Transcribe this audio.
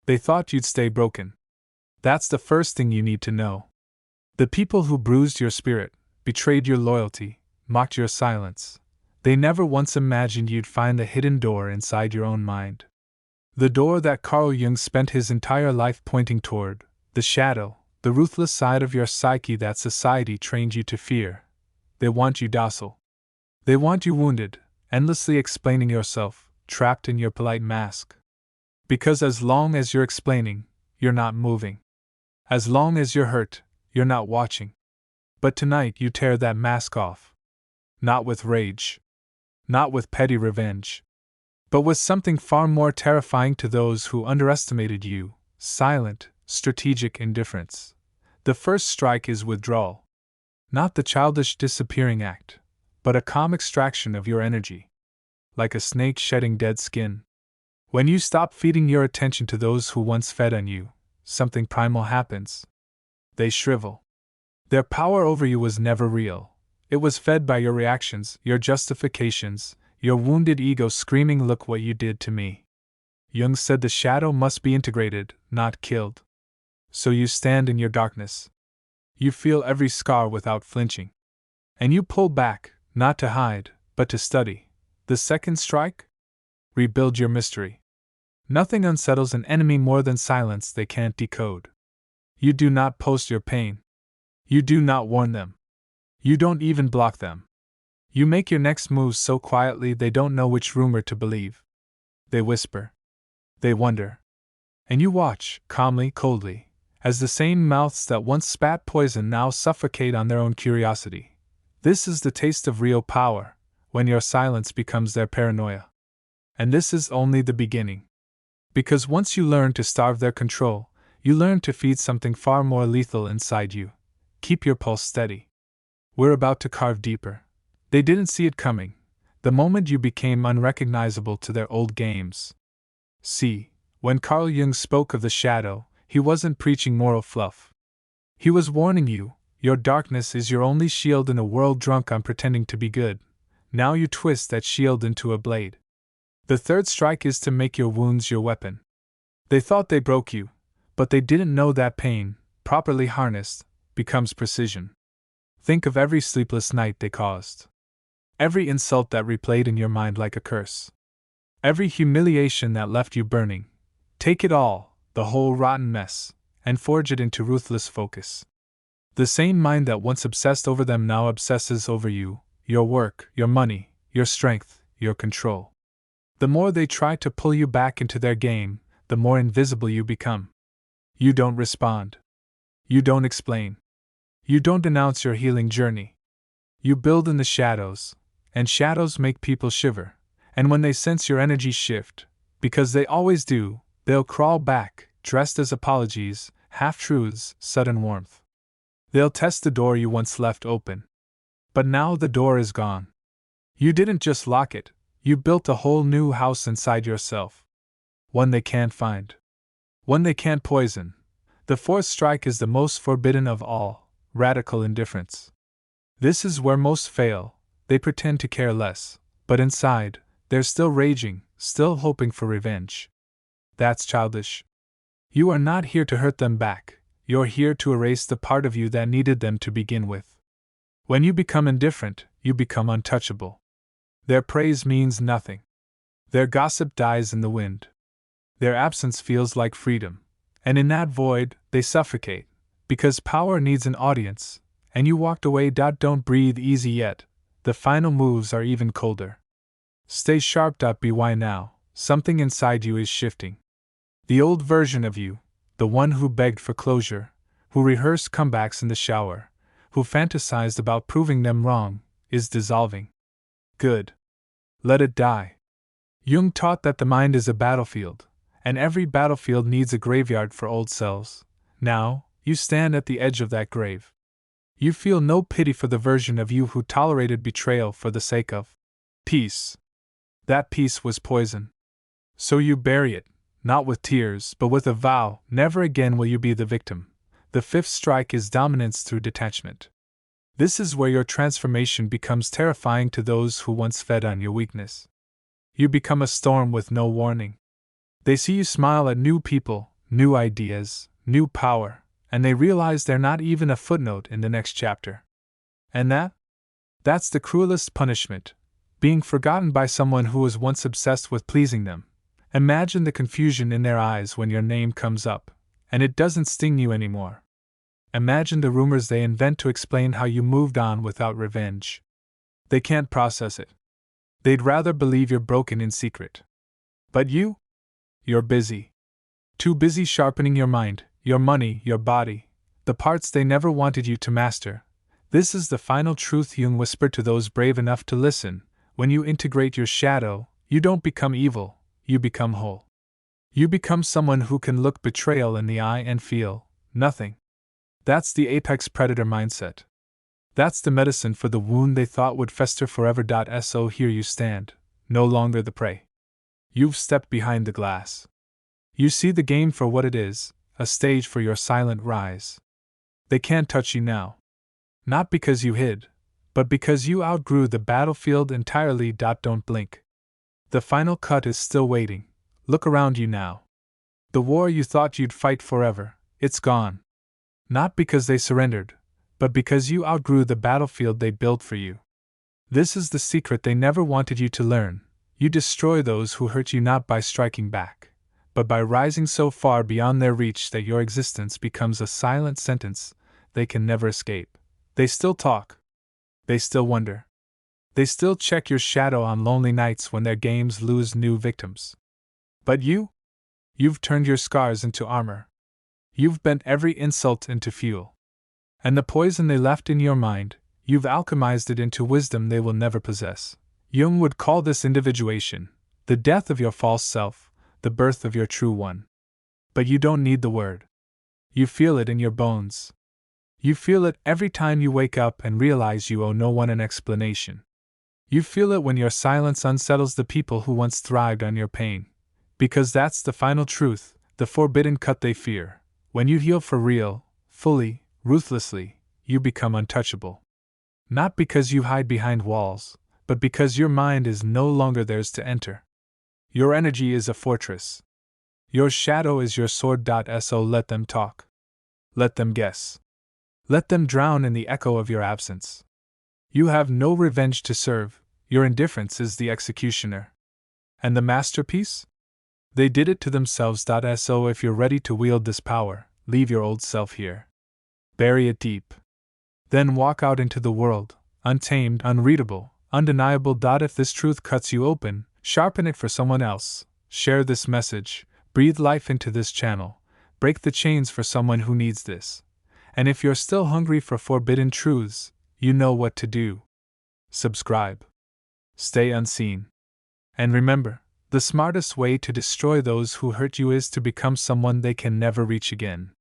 They thought you'd stay broken. That's the first thing you need to know. The people who bruised your spirit, betrayed your loyalty, mocked your silence, they never once imagined you'd find the hidden door inside your own mind. The door that Carl Jung spent his entire life pointing toward, the shadow, the ruthless side of your psyche that society trained you to fear. They want you docile. They want you wounded, endlessly explaining yourself, trapped in your polite mask. Because as long as you're explaining, you're not moving. As long as you're hurt, you're not watching. But tonight you tear that mask off. Not with rage. Not with petty revenge. But with something far more terrifying to those who underestimated you: silent, strategic indifference. The first strike is withdrawal. Not the childish disappearing act, but a calm extraction of your energy. Like a snake shedding dead skin. When you stop feeding your attention to those who once fed on you, something primal happens. They shrivel. Their power over you was never real. It was fed by your reactions, your justifications, your wounded ego screaming, "Look what you did to me." Jung said the shadow must be integrated, not killed. So you stand in your darkness. You feel every scar without flinching. And you pull back, not to hide, but to study. The second strike? Rebuild your mystery. Nothing unsettles an enemy more than silence they can't decode. You do not post your pain. You do not warn them. You don't even block them. You make your next move so quietly they don't know which rumor to believe. They whisper. They wonder. And you watch, calmly, coldly, as the same mouths that once spat poison now suffocate on their own curiosity. This is the taste of real power, when your silence becomes their paranoia. And this is only the beginning. Because once you learn to starve their control, you learn to feed something far more lethal inside you. Keep your pulse steady. We're about to carve deeper. They didn't see it coming, the moment you became unrecognizable to their old games. See, when Carl Jung spoke of the shadow, he wasn't preaching moral fluff. He was warning you, your darkness is your only shield in a world drunk on pretending to be good. Now you twist that shield into a blade. The third strike is to make your wounds your weapon. They thought they broke you, but they didn't know that pain, properly harnessed, becomes precision. Think of every sleepless night they caused. Every insult that replayed in your mind like a curse. Every humiliation that left you burning. Take it all, the whole rotten mess, and forge it into ruthless focus. The same mind that once obsessed over them now obsesses over you, your work, your money, your strength, your control. The more they try to pull you back into their game, the more invisible you become. You don't respond. You don't explain. You don't announce your healing journey. You build in the shadows, and shadows make people shiver, and when they sense your energy shift, because they always do, they'll crawl back, dressed as apologies, half-truths, sudden warmth. They'll test the door you once left open. But now the door is gone. You didn't just lock it, you built a whole new house inside yourself. One they can't find. One they can't poison. The fourth strike is the most forbidden of all: radical indifference. This is where most fail. They pretend to care less, but inside, they're still raging, still hoping for revenge. That's childish. You are not here to hurt them back, you're here to erase the part of you that needed them to begin with. When you become indifferent, you become untouchable. Their praise means nothing. Their gossip dies in the wind. Their absence feels like freedom, and in that void, they suffocate, because power needs an audience, and you walked away. Don't breathe easy yet, the final moves are even colder. Stay sharp. Be now, something inside you is shifting. The old version of you, the one who begged for closure, who rehearsed comebacks in the shower, who fantasized about proving them wrong, is dissolving. Good. Let it die. Jung taught that the mind is a battlefield, and every battlefield needs a graveyard for old selves. Now, you stand at the edge of that grave. You feel no pity for the version of you who tolerated betrayal for the sake of peace. That peace was poison. So you bury it, not with tears, but with a vow: never again will you be the victim. The fifth strike is dominance through detachment. This is where your transformation becomes terrifying to those who once fed on your weakness. You become a storm with no warning. They see you smile at new people, new ideas, new power, and they realize they're not even a footnote in the next chapter. And that's the cruelest punishment, being forgotten by someone who was once obsessed with pleasing them. Imagine the confusion in their eyes when your name comes up, and it doesn't sting you anymore. Imagine the rumors they invent to explain how you moved on without revenge. They can't process it. They'd rather believe you're broken in secret. But you're busy. Too busy sharpening your mind, your money, your body, the parts they never wanted you to master. This is the final truth Jung whispered to those brave enough to listen. When you integrate your shadow, you don't become evil, you become whole. You become someone who can look betrayal in the eye and feel nothing. That's the apex predator mindset. That's the medicine for the wound they thought would fester forever. So here you stand, no longer the prey. You've stepped behind the glass. You see the game for what it is, a stage for your silent rise. They can't touch you now. Not because you hid, but because you outgrew the battlefield entirely. Don't blink. The final cut is still waiting. Look around you now. The war you thought you'd fight forever, it's gone. Not because they surrendered, but because you outgrew the battlefield they built for you. This is the secret they never wanted you to learn. You destroy those who hurt you not by striking back, but by rising so far beyond their reach that your existence becomes a silent sentence they can never escape. They still talk. They still wonder. They still check your shadow on lonely nights when their games lose new victims. But you've turned your scars into armor. You've bent every insult into fuel. And the poison they left in your mind, you've alchemized it into wisdom they will never possess. Jung would call this individuation, the death of your false self, the birth of your true one. But you don't need the word. You feel it in your bones. You feel it every time you wake up and realize you owe no one an explanation. You feel it when your silence unsettles the people who once thrived on your pain. Because that's the final truth, the forbidden cut they fear. When you heal for real, fully, ruthlessly, you become untouchable. Not because you hide behind walls, but because your mind is no longer theirs to enter. Your energy is a fortress. Your shadow is your sword. So let them talk. Let them guess. Let them drown in the echo of your absence. You have no revenge to serve, your indifference is the executioner. And the masterpiece? They did it to themselves. So if you're ready to wield this power, leave your old self here. Bury it deep. Then walk out into the world, untamed, unreadable, undeniable. If this truth cuts you open, sharpen it for someone else. Share this message, breathe life into this channel, break the chains for someone who needs this. And if you're still hungry for forbidden truths, you know what to do. Subscribe. Stay unseen. And remember, the smartest way to destroy those who hurt you is to become someone they can never reach again.